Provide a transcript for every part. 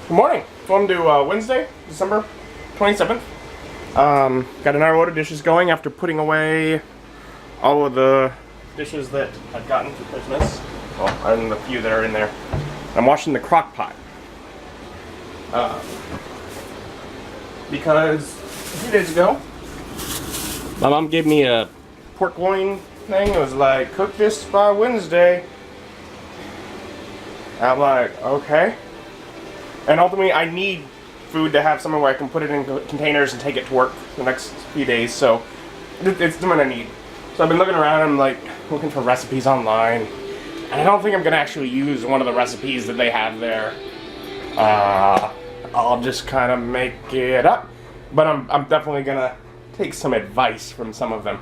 Good morning. Welcome to Wednesday, December 27th. Got an hour load of dishes going after putting away all of the dishes that I've gotten for Christmas. Well, and the few that are in there. I'm washing the crock pot. Because a few days ago, my mom gave me a pork loin thing. It was like, cook this by Wednesday. I'm like, okay. And ultimately, I need food to have somewhere where I can put it in containers and take it to work the next few days. So it's the one I need. So I've been looking around. I'm like looking for recipes online, and I don't think I'm gonna actually use one of the recipes that they have there. I'll just kind of make it up. But I'm definitely gonna take some advice from some of them.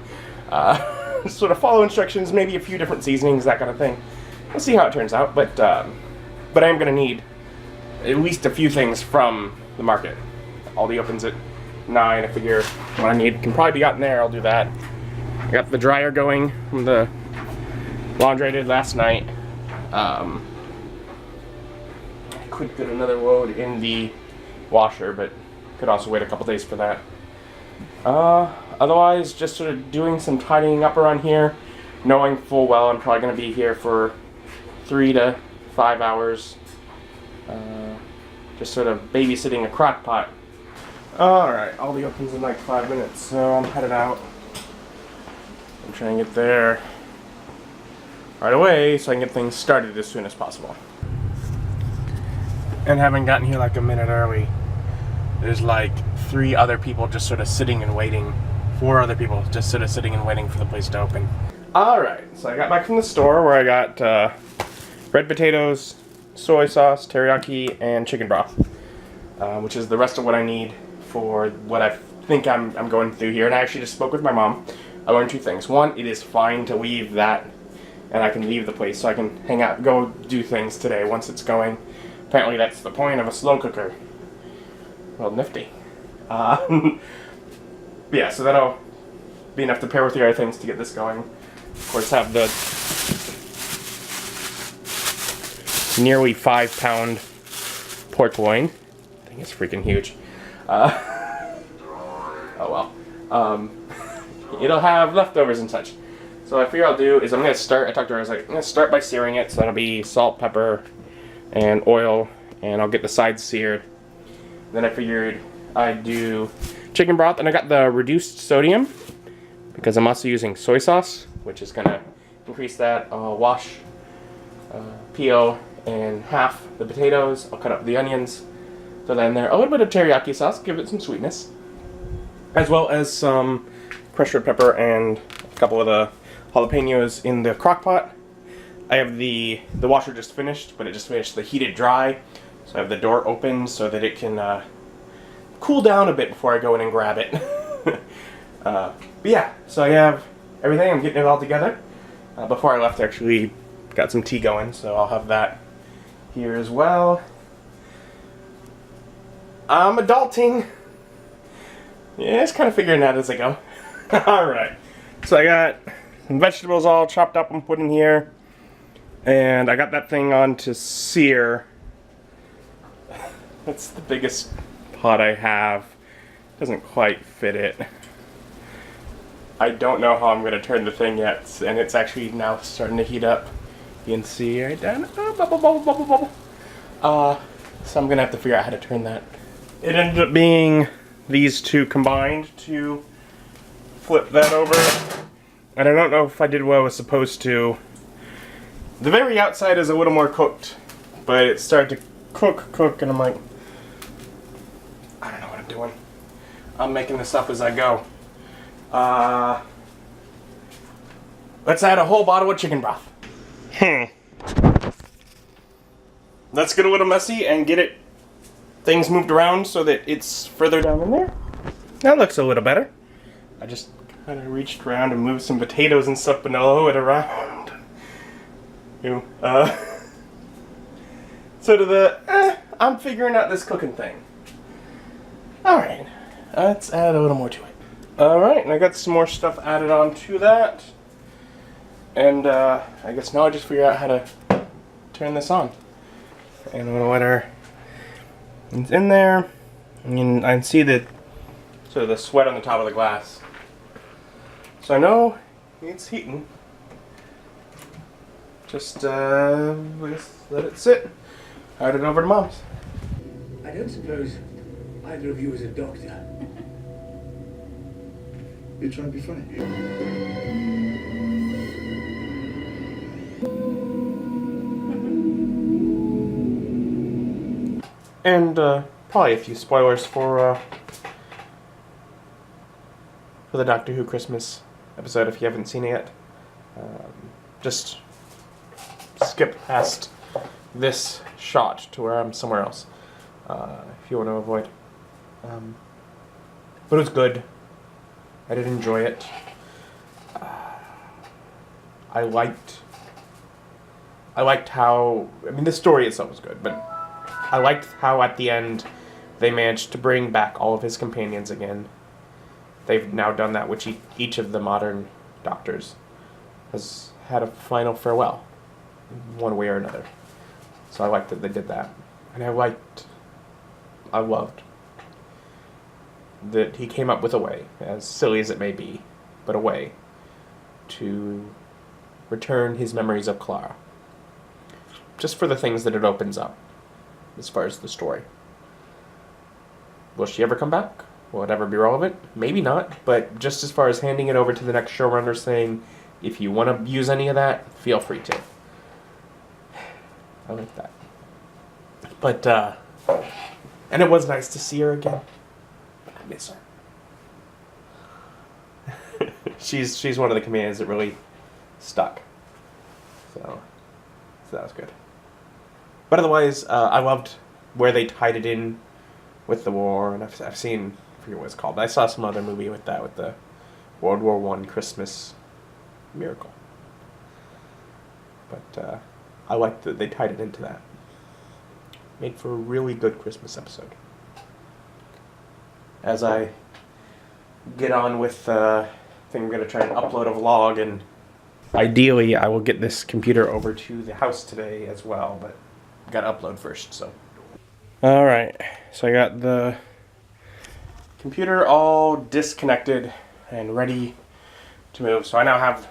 Sort of follow instructions, maybe a few different seasonings, that kind of thing. We'll see how it turns out. But I am gonna need at least a few things from the market. Aldi opens at 9. I figure what I need can probably be gotten there. I'll do that. I got the dryer going from the laundry I did last night. I could get another load in the washer, but could also wait a couple days for that. Otherwise, just sort of doing some tidying up around here, knowing full well I'm probably going to be here for 3 to 5 hours. Just sort of babysitting a crock pot. Alright, Aldi opens in like 5 minutes, so I'm headed out. I'm trying to get there right away so I can get things started as soon as possible. And having gotten here like a minute early, there's like 3 other people just sort of sitting and waiting. 4 other people just sort of sitting and waiting for the place to open. Alright, so I got back from the store where I got red potatoes, soy sauce, teriyaki, and chicken broth, which is the rest of what I need for what I think I'm going through here. And I actually just spoke with my mom. I learned 2 things. One, it is fine to leave that, and I can leave the place so I can hang out, go do things today once it's going. Apparently that's the point of a slow cooker. Well, nifty. Yeah, so that'll be enough to pair with the other things to get this going. Of course, have the nearly 5-pound pork loin. I think it's freaking huge. Oh well. It'll have leftovers and such. So I figure I'll do is I'm gonna start. I talked to her. I was like, I'm gonna start by searing it. So that'll be salt, pepper, and oil, and I'll get the sides seared. Then I figured I'd do chicken broth, and I got the reduced sodium because I'm also using soy sauce, which is gonna increase that. I'll wash, peel, and half the potatoes. I'll cut up the onions, throw that in there. A little bit of teriyaki sauce, give it some sweetness, as well as some crushed red pepper and a couple of the jalapenos in the crock pot. I have the washer just finished, but it just finished the heated dry, so I have the door open so that it can cool down a bit before I go in and grab it. But yeah, so I have everything. I'm getting it all together. Before I left, I actually got some tea going, so I'll have that here as well. I'm adulting. Yeah, just kind of figuring that as I go. Alright, so I got some vegetables all chopped up and put in here. And I got that thing on to sear. That's the biggest pot I have. Doesn't quite fit it. I don't know how I'm going to turn the thing yet, and it's actually now starting to heat up. You can see right down. Bubble, bubble, bubble, bubble. So I'm going to have to figure out how to turn that. It ended up being these 2 combined to flip that over. And I don't know if I did what I was supposed to. The very outside is a little more cooked, but it started to cook, and I'm like, I don't know what I'm doing. I'm making this up as I go. Let's add a whole bottle of chicken broth. Let's get a little messy and get things moved around so that it's further down in there. That looks a little better. I just kind of reached around and moved some potatoes and stuff, but no, it around. So to the, I'm figuring out this cooking thing. Alright, let's add a little more to it. Alright, and I got some more stuff added on to that. And I guess now I just figure out how to turn this on. And I'm going to let her It's in there, and I can see the sort of the sweat on the top of the glass. So I know it's heating. Just let it sit. Head it over to Mom's. I don't suppose either of you is a doctor. You're trying to be funny. And probably a few spoilers for the Doctor Who Christmas episode if you haven't seen it yet. Just skip past this shot to where I'm somewhere else if you want to avoid. But it was good. I did enjoy it. I liked how, I mean, the story itself was good, but I liked how at the end they managed to bring back all of his companions again. They've now done that, which each of the modern Doctors has had a final farewell, one way or another. So I liked that they did that. And I loved that he came up with a way, as silly as it may be, but a way to return his memories of Clara. Just for the things that it opens up, as far as the story. Will she ever come back? Will it ever be relevant? Maybe not, but just as far as handing it over to the next showrunner saying, if you want to use any of that, feel free to. I like that. But, and it was nice to see her again. I miss her. She's one of the comedians that really stuck. So that was good. But otherwise, I loved where they tied it in with the war, and I've seen, I forget what it's called, but I saw some other movie with that, with the World War I Christmas miracle. But I liked that they tied it into that. Made for a really good Christmas episode. As I get on with I think I'm going to try and upload a vlog, and ideally I will get this computer over to the house today as well, but got to upload first, so. Alright, so I got the computer all disconnected and ready to move. So I now have,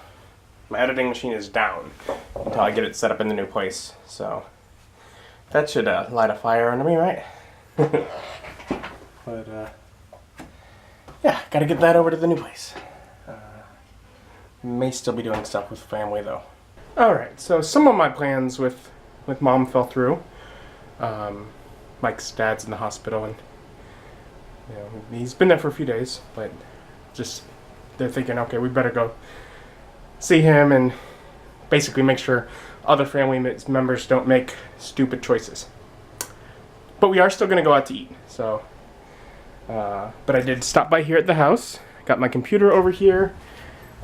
my editing machine is down until I get it set up in the new place. So that should light a fire under me, right? But yeah, gotta get that over to the new place. May still be doing stuff with family though. Alright, so some of my plans with Mom fell through. Mike's dad's in the hospital, and you know, he's been there for a few days, but just they're thinking, okay, we better go see him and basically make sure other family members don't make stupid choices. But we are still going to go out to eat, so but I did stop by here at the house, got my computer over here,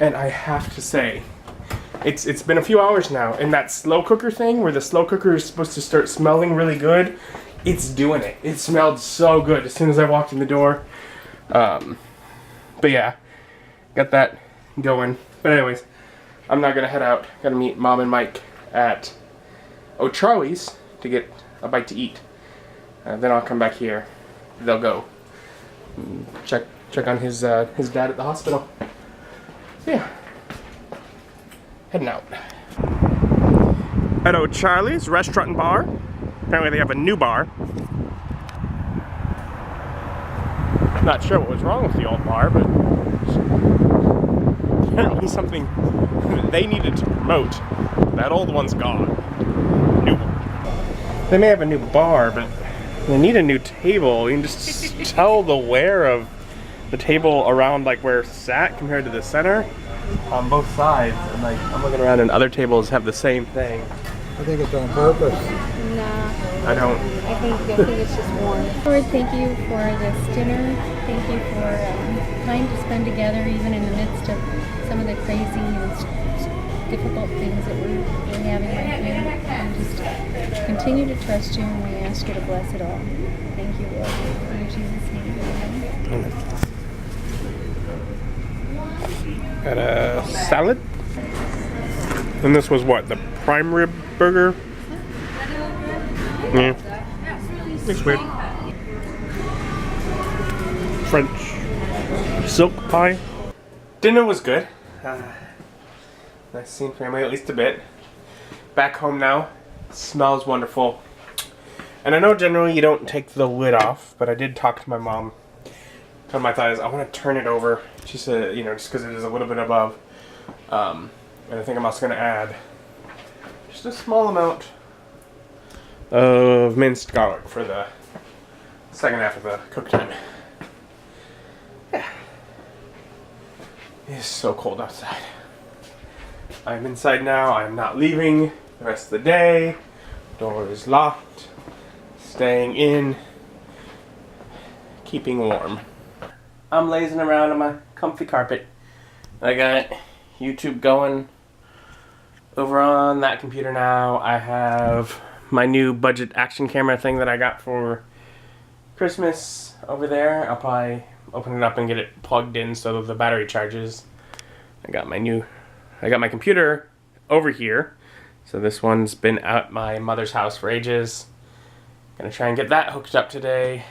and I have to say, it's been a few hours now, and that slow cooker thing where the slow cooker is supposed to start smelling really good, it's doing it. It smelled so good as soon as I walked in the door. But yeah, got that going. But anyways, I'm now gonna head out. Gotta meet Mom and Mike at O'Charlie's to get a bite to eat. Then I'll come back here. They'll go check on his dad at the hospital. So yeah, heading out. At O'Charlie's Restaurant and Bar. Apparently they have a new bar. Not sure what was wrong with the old bar, but apparently something they needed to promote. That old one's gone. New one. They may have a new bar, but they need a new table. You can just tell the wear of the table around like where it's sat compared to the center on both sides. And like I'm looking around and other tables have the same thing. I think it's on purpose. Nah. I don't. I think it's just worn. Lord, thank you for this dinner. Thank you for time to spend together, even in the midst of some of the crazy and difficult things that we're having right now. And just continue to trust you, and we ask you to bless it all. Thank you, Lord. In Jesus' name, amen. Got a salad. And this was what? The prime rib burger? Yeah. Looks weird. French silk pie. Dinner was good. Nice seeing family, at least a bit. Back home now. Smells wonderful. And I know generally you don't take the lid off, but I did talk to my mom. Told my thought is I want to turn it over. She said, you know, just because it is a little bit above. And I think I'm also going to add just a small amount of minced garlic for the second half of the cook time. Yeah. It is so cold outside. I'm inside now. I'm not leaving the rest of the day. Door is locked. Staying in. Keeping warm. I'm lazing around on my comfy carpet. I got YouTube going over on that computer now. I have my new budget action camera thing that I got for Christmas over there. I'll probably open it up and get it plugged in so that the battery charges. I got my computer over here. So this one's been at my mother's house for ages. Gonna try and get that hooked up today.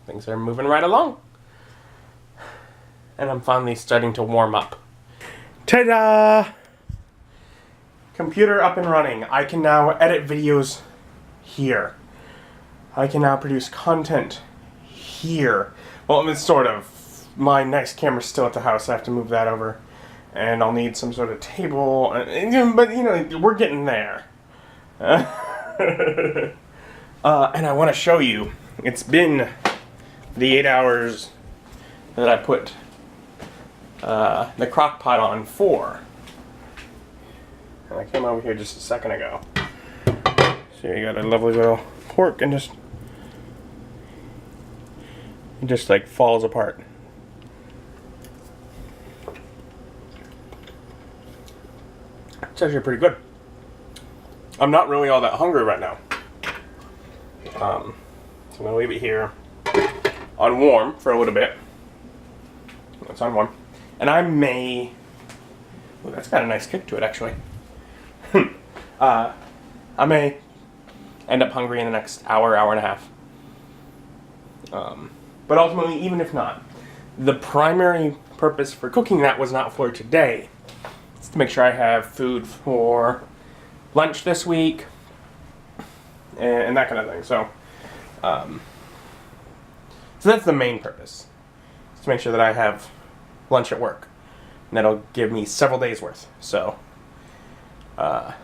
Things are moving right along. And I'm finally starting to warm up. Ta-da! Computer up and running. I can now edit videos here. I can now produce content here. Well, it's sort of. My next camera's still at the house. I have to move that over. And I'll need some sort of table. But, you know, we're getting there. And I want to show you. It's been the 8 hours that I put the crock pot on for. And I came over here just a second ago. So you got a lovely little pork and it just like falls apart. It's actually pretty good. I'm not really all that hungry right now. So I'm gonna leave it here on warm for a little bit. It's on warm. And I may... Ooh, that's got a nice kick to it, actually. I may end up hungry in the next hour, hour and a half. But ultimately, even if not, the primary purpose for cooking that was not for today. It's to make sure I have food for lunch this week and that kind of thing. So that's the main purpose. It's to make sure that I have lunch at work. And that'll give me several days worth. So, yeah,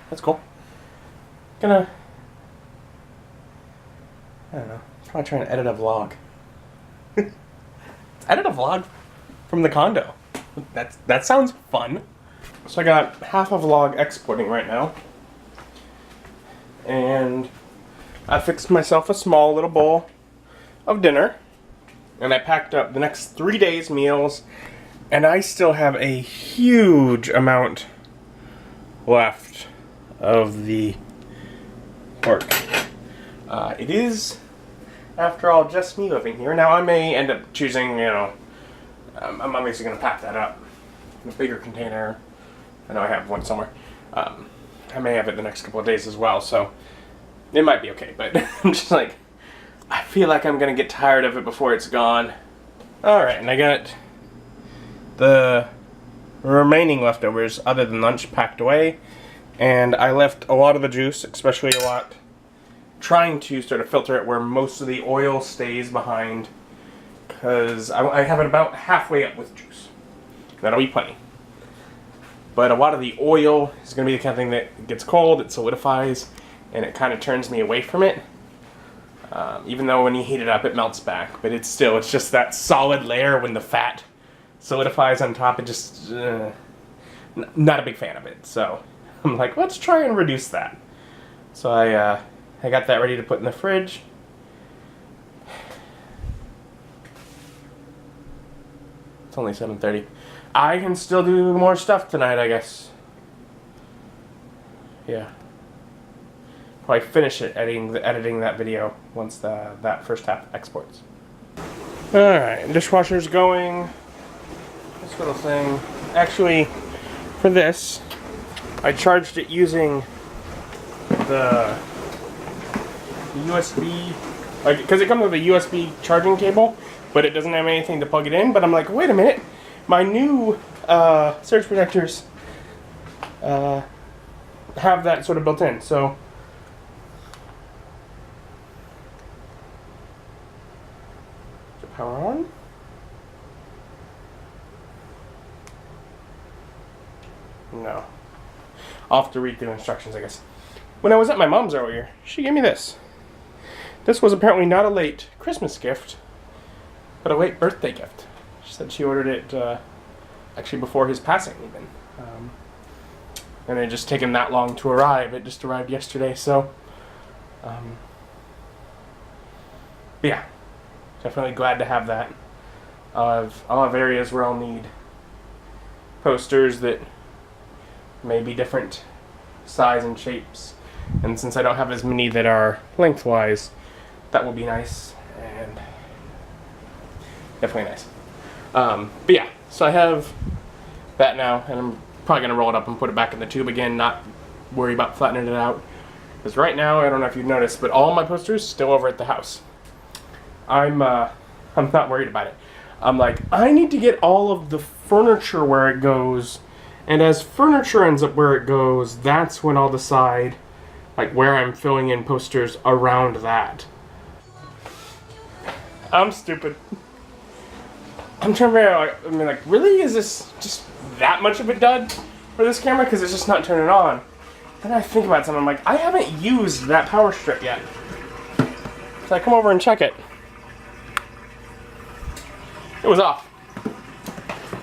that's cool. I don't know, probably trying to edit a vlog. Edit a vlog from the condo. That sounds fun. So I got half a vlog exporting right now. And I fixed myself a small little bowl of dinner. And I packed up the next 3 days' meals. And I still have a huge amount left of the pork. It is, after all, just me living here. Now I may end up choosing, you know, I'm obviously going to pack that up in a bigger container. I know I have one somewhere. I may have it the next couple of days as well, so it might be okay. But I'm just like, I feel like I'm going to get tired of it before it's gone. Alright, and I got the remaining leftovers other than lunch packed away. And I left a lot of the juice, especially a lot, trying to sort of filter it where most of the oil stays behind. Because I have it about halfway up with juice. That'll be plenty. But a lot of the oil is going to be the kind of thing that gets cold, it solidifies, and it kind of turns me away from it. Even though when you heat it up, it melts back. But it's just that solid layer when the fat solidifies on top. It just, not a big fan of it. So I'm like, let's try and reduce that. So I got that ready to put in the fridge. It's only 7:30. I can still do more stuff tonight, I guess. Yeah. Probably finish it editing that video once that first half exports. Alright, dishwasher's going. This little thing. Actually, for this, I charged it using the USB Like, because it comes with a USB charging cable, but it doesn't have anything to plug it in. But I'm like, wait a minute, my new surge protectors have that sort of built in. So is the power on? No. I'll have to read through instructions, I guess. When I was at my mom's earlier, she gave me this. This was apparently not a late Christmas gift, but a late birthday gift. She said she ordered it actually before his passing, even. And it just taken that long to arrive. It just arrived yesterday, so yeah, definitely glad to have that. I'll have areas where I'll need posters that may be different size and shapes, and since I don't have as many that are lengthwise, that will be nice and definitely nice. But yeah, so I have that now, and I'm probably gonna roll it up and put it back in the tube again, not worry about flattening it out, because right now, I don't know if you've noticed, but all my posters still over at the house. I'm not worried about it. I'm like, I need to get all of the furniture where it goes, and as furniture ends up where it goes, that's when I'll decide like where I'm filling in posters around that. I'm stupid. I'm trying to figure out, like, really? Is this just that much of a dud for this camera? Because it's just not turning on. Then I think about something, I'm like, I haven't used that power strip yet. So I come over and check it. It was off.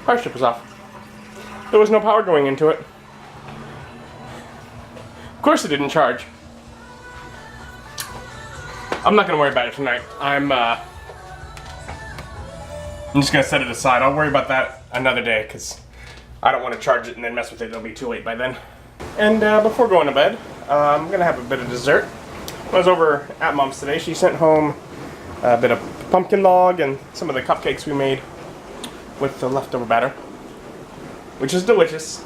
Power strip was off. There was no power going into it. Of course it didn't charge. I'm not gonna worry about it tonight. I'm just gonna set it aside. I'll worry about that another day because I don't want to charge it and then mess with it. It'll be too late by then. And before going to bed, I'm gonna have a bit of dessert. I was over at Mom's today. She sent home a bit of pumpkin log and some of the cupcakes we made with the leftover batter, which is delicious.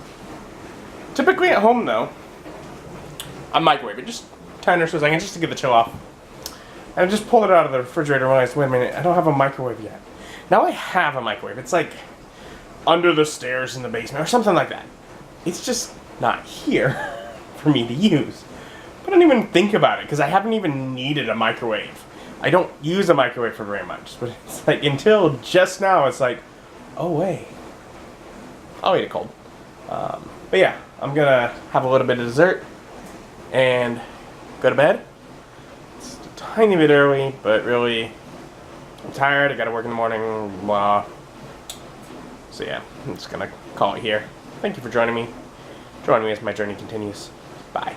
Typically at home though, I microwave it just 10 or so seconds just to get the chill off. And I just pulled it out of the refrigerator and realized, wait a minute, I don't have a microwave yet. Now I have a microwave. It's like under the stairs in the basement or something like that. It's just not here for me to use. But I don't even think about it because I haven't even needed a microwave. I don't use a microwave for very much. But it's like until just now, it's like, oh wait, I'll eat it cold. But yeah, I'm gonna have a little bit of dessert and go to bed. It's a tiny bit early, but really, I'm tired. I gotta work in the morning. Blah. So yeah, I'm just gonna call it here. Thank you for joining me. Join me as my journey continues. Bye.